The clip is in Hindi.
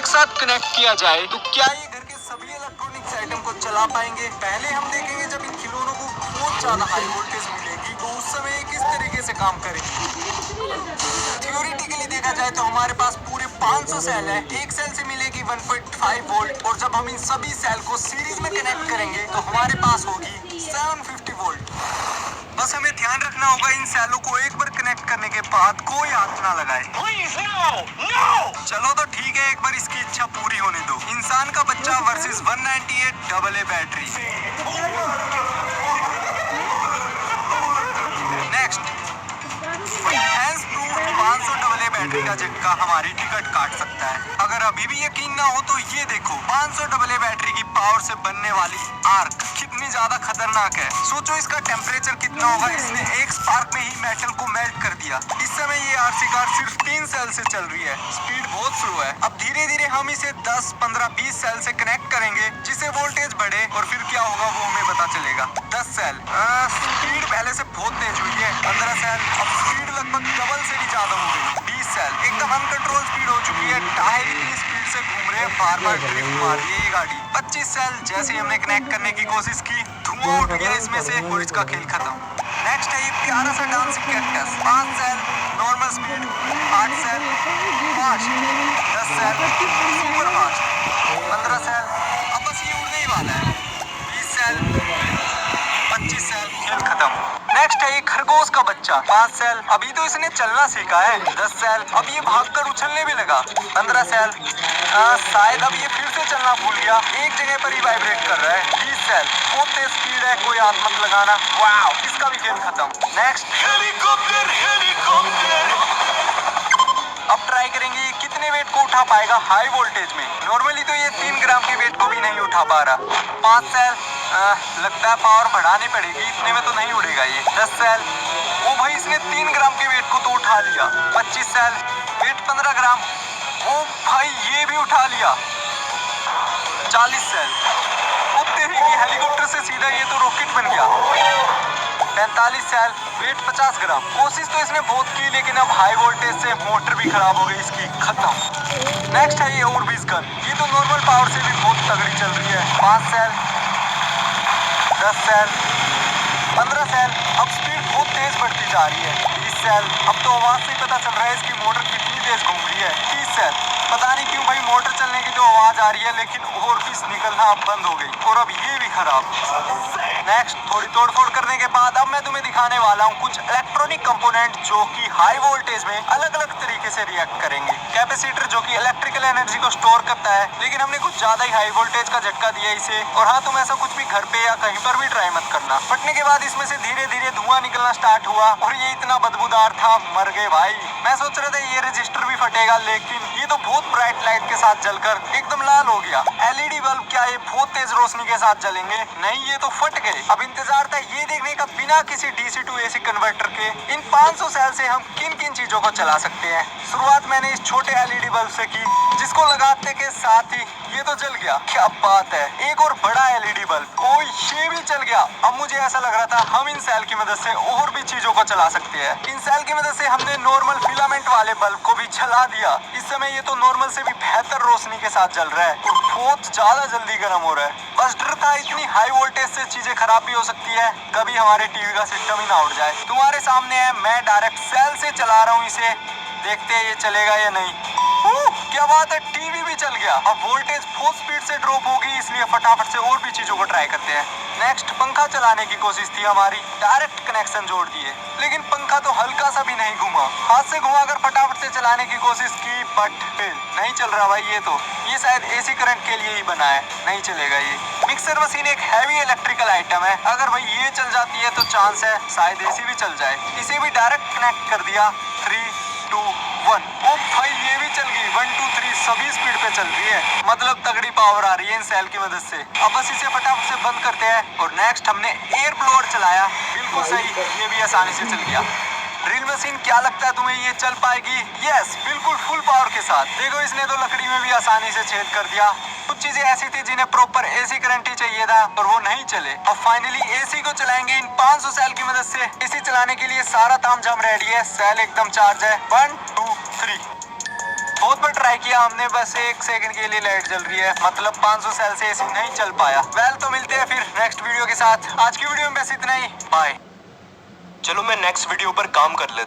साथ कनेक्ट किया जाए तो क्या ये घर के सभी इलेक्ट्रॉनिक्स आइटम को चला पाएंगे? पहले हम देखेंगे जब इन खिलौनों को बहुत ज्यादा हाई वोल्टेज मिलेगी तो उस समय ये किस तरीके से काम करेंगे। थ्योरेटिकली देखा जाए तो हमारे पास पूरे 500 सेल है। एक सेल से मिलेगी 1.5 वोल्ट और जब हम इन सभी सेल को सीरीज में कनेक्ट करेंगे तो हमारे पास होगी 750 वोल्ट। बस हमें ध्यान रखना होगा इन सेलों को एक बार कनेक्ट करने के बाद कोई हाथ ना लगाए। चलो तो ठीक है, एक बार इसकी इच्छा पूरी होने दो। इंसान का बच्चा versus 198 AA battery. Next, 500 AA battery का झटका हमारी टिकट काट सकता है। अगर अभी भी यकीन ना हो तो ये देखो, 500 AA बैटरी की पावर से बनने वाली आर्क कितनी ज्यादा खतरनाक है। सोचो इसका टेम्परेचर कितना होगा। इसने एक स्पार्क में ही मेटल को मेल्ट कर दिया। इस समय ये आरसी कार सिर्फ 3 सेल से चल रही है। स्पीड बहुत स्लो है। अब धीरे धीरे हम इसे 10, 15, 20 सेल से कनेक्ट करेंगे जिससे वोल्टेज बढ़े और फिर क्या होगा वो हमें पता चलेगा। 10 सेल, स्पीड पहले से बहुत तेज हुई है। 15 सेल, अब स्पीड लगभग डबल से भी ज्यादा हो गई। 20 सेल, एकदम अनकंट्रोल स्पीड हो चुकी है। टायर इतनी स्पीड से घूम रहे हैं, बार बार ड्रिफ्ट मार रही है ये गाड़ी। 25 सेल, जैसे ही हमने कनेक्ट करने की कोशिश की धुआं उठ गया इसमें से और इसका खेल खत्म। नेक्स्ट है ये प्यारा सा dancing cactus. 5 cell, normal speed. 8 cell, fast. 10 cell, super fast. 15 cell, अब बस ये उड़ने ही वाला है। 20 सेल, 25 सेल, खेल खत्म। नेक्स्ट है ये खरगोश का बच्चा। 5 सेल, अभी तो इसने चलना सीखा है। 10 सेल, अब ये भागकर उछलने भी लगा। 15 सेल, शायद अब ये फिर से चलना भूल गया, एक जगह पर ही वाइब्रेट कर रहा है। 20 सेल, बहुत तेज स्पीड है, कोई हाथ मत लगाना। वाओ, इसका भी खेल खत्म। Next, helicopter. अब ट्राई करेंगे ये कितने वेट को उठा पाएगा हाई वोल्टेज में। नॉर्मली तो ये 3 ग्राम के वेट को भी नहीं उठा पा रहा। 5 सेल, लगता है पावर बढ़ानी पड़ेगी, इतने में तो नहीं उड़ेगा ये। 10 सेल, ओ भाई इसने 3 ग्राम के वेट को तो उठा लिया। 25 सेल, वेट 15 ग्राम, ओ भाई ये भी उठा लिया। 40 सेल, ओ तेरी की हेलीकॉप्टर से सीधा ये तो रॉकेट बन गया। 45 सेल, वेट 50 ग्राम। कोशिश तो इसने बहुत की लेकिन अब हाई वोल्टेज से मोटर भी खराब हो गई इसकी, खत्म। नेक्स्ट है ये ओरबीज गन। ये तो नॉर्मल पावर से भी बहुत तगड़ी चल रही है। 5 सेल, 10 सेल, 15 सेल, अब स्पीड बहुत तेज बढ़ती जा रही है। 20 सेल, अब तो आवाज से ही पता चल रहा है इसकी मोटर कितनी तेज घूम रही है। 30 सेल, पता नहीं क्यों भाई मोटर चलने की तो आवाज आ रही है लेकिन ओरबीज निकलना अब बंद हो गई और अब ये भी खराब। नेक्स्ट, थोड़ी तोड़फोड़ करने के बाद अब मैं तुम्हें दिखाने वाला हूँ कुछ इलेक्ट्रॉनिक कंपोनेंट जो कि हाई वोल्टेज में अलग अलग तरीके से रिएक्ट करेंगे। कैपेसिटर जो कि इलेक्ट्रिकल एनर्जी को स्टोर करता है, लेकिन हमने कुछ ज्यादा ही हाई वोल्टेज का झटका दिया इसे। और हाँ, तुम ऐसा कुछ भी घर पे या कहीं पर भी ट्राई मत करना। फटने के बाद इसमें से धीरे धीरे धुआं निकलना स्टार्ट हुआ और ये इतना बदबूदार था, मर गए भाई। मैं सोच रहा था ये रजिस्टर भी फटेगा लेकिन ये तो बहुत ब्राइट लाइट के साथ जलकर एकदम लाल हो गया। एलईडी बल्ब क्या ये बहुत तेज रोशनी के साथ जलेंगे? नहीं, ये तो फट गए। अब इंतजार था ये देखने का बिना किसी डीसी टू एसी कन्वर्टर के इन 500 सेल से हम किन किन चीजों को चला सकते हैं। शुरुआत मैंने इस छोटे एलईडी बल्ब से की जिसको लगाते के साथ ही ये तो जल गया। क्या बात है। एक और बड़ा एलईडी बल्ब, ओ ये भी चल गया। अब मुझे ऐसा लग रहा था हम इन सेल की मदद से और भी चीजों को चला सकते हैं। इन सेल की मदद से हमने नॉर्मल फिलामेंट वाले बल्ब को भी जला दिया। इस समय ये तो नॉर्मल से भी बेहतर रोशनी के साथ जल रहा है और बहुत ज्यादा जल्दी गर्म हो रहा है। बस डर था इतनी हाई वोल्टेज से चीजें खराब भी हो सकती है, कभी हमारे टीवी का सिस्टम ही ना उड़ जाए। तुम्हारे सामने है, मैं डायरेक्ट सेल से चला रहा हूँ इसे, देखते हैं ये चलेगा या नहीं। क्या बात है, टीवी भी चल गया। अब वोल्टेज बहुत स्पीड से ड्रॉप होगी इसलिए फटाफट से और भी चीजों को ट्राई करते हैं। नेक्स्ट, पंखा चलाने की कोशिश थी हमारी, डायरेक्ट कनेक्शन जोड़ दिए लेकिन पंखा तो हल्का सा भी नहीं घूमा। हाथ से घुमाकर फटाफट से चलाने की कोशिश की बट फेल, नहीं चल रहा भाई। ये शायद एसी करंट के लिए ही बना है, नहीं चलेगा ये। मिक्सर मशीन एक हैवी इलेक्ट्रिकल आइटम है, अगर भाई ये चल जाती है तो चांस है शायद एसी भी चल जाए। इसे भी डायरेक्ट कनेक्ट कर दिया। 3, 2, 1, ओ भाई ये भी चल गई। 1, 2, 3 सभी स्पीड पे चल रही है, मतलब तगड़ी पावर आ रही है इन सेल की मदद से। अब बस इसे फटाफट से बंद करते हैं। और नेक्स्ट हमने एयर ब्लोअर चलाया, बिल्कुल सही, ये भी आसानी से चल गया। ड्रिल मशीन, क्या लगता है तुम्हें ये चल पाएगी? यस, बिल्कुल फुल पावर के साथ। देखो इसने तो लकड़ी में भी आसानी से छेद कर दिया। कुछ चीजें ऐसी थी जिन्हें प्रॉपर एसी करंट ही चाहिए था और वो नहीं चले। अब फाइनली एसी को चलाएंगे इन 500 सेल की मदद से। एसी चलाने के लिए सारा तामझाम रेडी है, सेल एकदम चार्ज है। 1, 2, 3, बहुत बार ट्राई किया हमने, बस 1 सेकंड के लिए लाइट जल रही है, मतलब 500 सेल से एसी नहीं चल पाया। वेल तो मिलते हैं फिर नेक्स्ट वीडियो के साथ। आज की वीडियो में बस इतना ही, बाय। चलो मैं नेक्स्ट वीडियो पर काम कर लेता